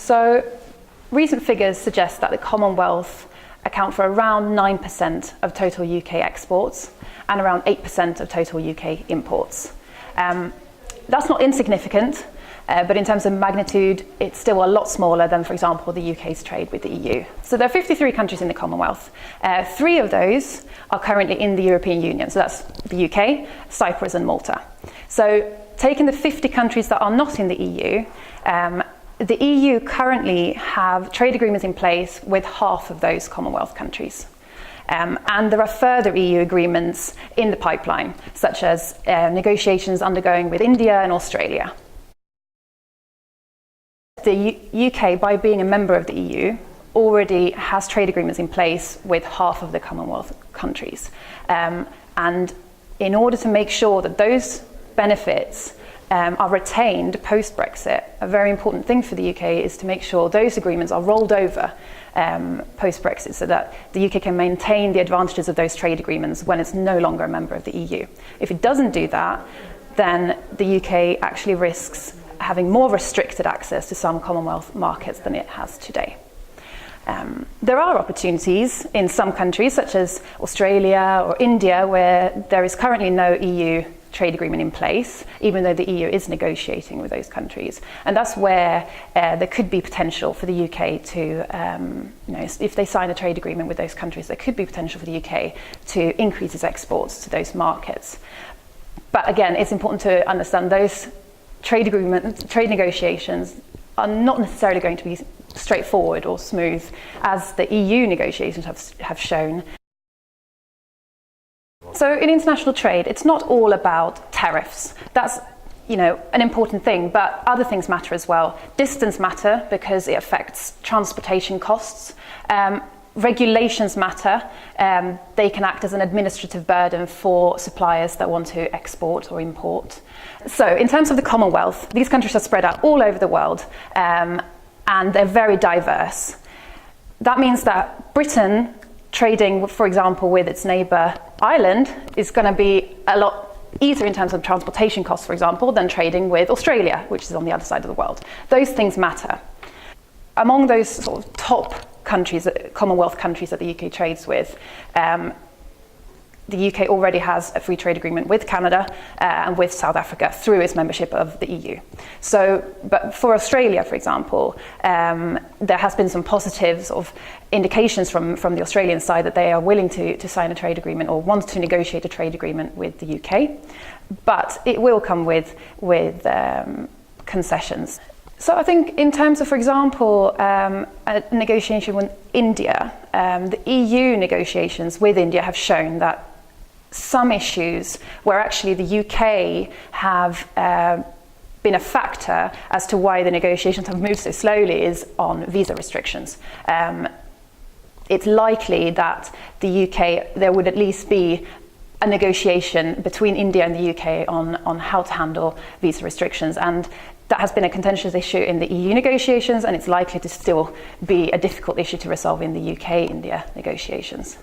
So recent figures suggest that the Commonwealth account for around 9% of total UK exports and around 8% of total UK imports. That's not insignificant, but in terms of magnitude, it's still a lot smaller than, for example, the UK's trade with the EU. So there are 53 countries in the Commonwealth. 3 of those are currently in the European Union. So that's the UK, Cyprus and Malta. So taking the 50 countries that are not in the EU, the EU currently have trade agreements in place with half of those Commonwealth countries. And there are further EU agreements in the pipeline, such as negotiations undergoing with India and Australia. The UK, by being a member of the EU, already has trade agreements in place with half of the Commonwealth countries. And in order to make sure that those benefits are retained post-Brexit, a very important thing for the UK is to make sure those agreements are rolled over post-Brexit so that the UK can maintain the advantages of those trade agreements when it's no longer a member of the EU. If it doesn't do that, then the UK actually risks having more restricted access to some Commonwealth markets than it has today. There are opportunities in some countries, such as Australia or India, where there is currently no EU trade agreement in place, even though the EU is negotiating with those countries. And that's where there could be potential for the UK to, if they sign a trade agreement with those countries, there could be potential for the UK to increase its exports to those markets. But again, it's important to understand those trade negotiations are not necessarily going to be straightforward or smooth, as the EU negotiations have shown. So in international trade, it's not all about tariffs. That's an important thing, but other things matter as well. Distance matter because it affects transportation costs. Regulations matter. They can act as an administrative burden for suppliers that want to export or import. So in terms of the Commonwealth, these countries are spread out all over the world, and they're very diverse. That means that Britain trading, for example, with its neighbour Ireland is going to be a lot easier in terms of transportation costs, for example, than trading with Australia, which is on the other side of the world. Those things matter. Among those sort of top countries, Commonwealth countries that the UK trades with, the UK already has a free trade agreement with Canada and with South Africa through its membership of the EU. So, but for Australia, for example, there has been some positive sort of indications from the Australian side that they are willing to sign a trade agreement or want to negotiate a trade agreement with the UK, but it will come with concessions. So I think in terms of, for example, a negotiation with India, the EU negotiations with India have shown that some issues where actually the UK have been a factor as to why the negotiations have moved so slowly is on visa restrictions. It's likely that the UK, there would at least be a negotiation between India and the UK on how to handle visa restrictions, and that has been a contentious issue in the EU negotiations, and it's likely to still be a difficult issue to resolve in the UK-India negotiations.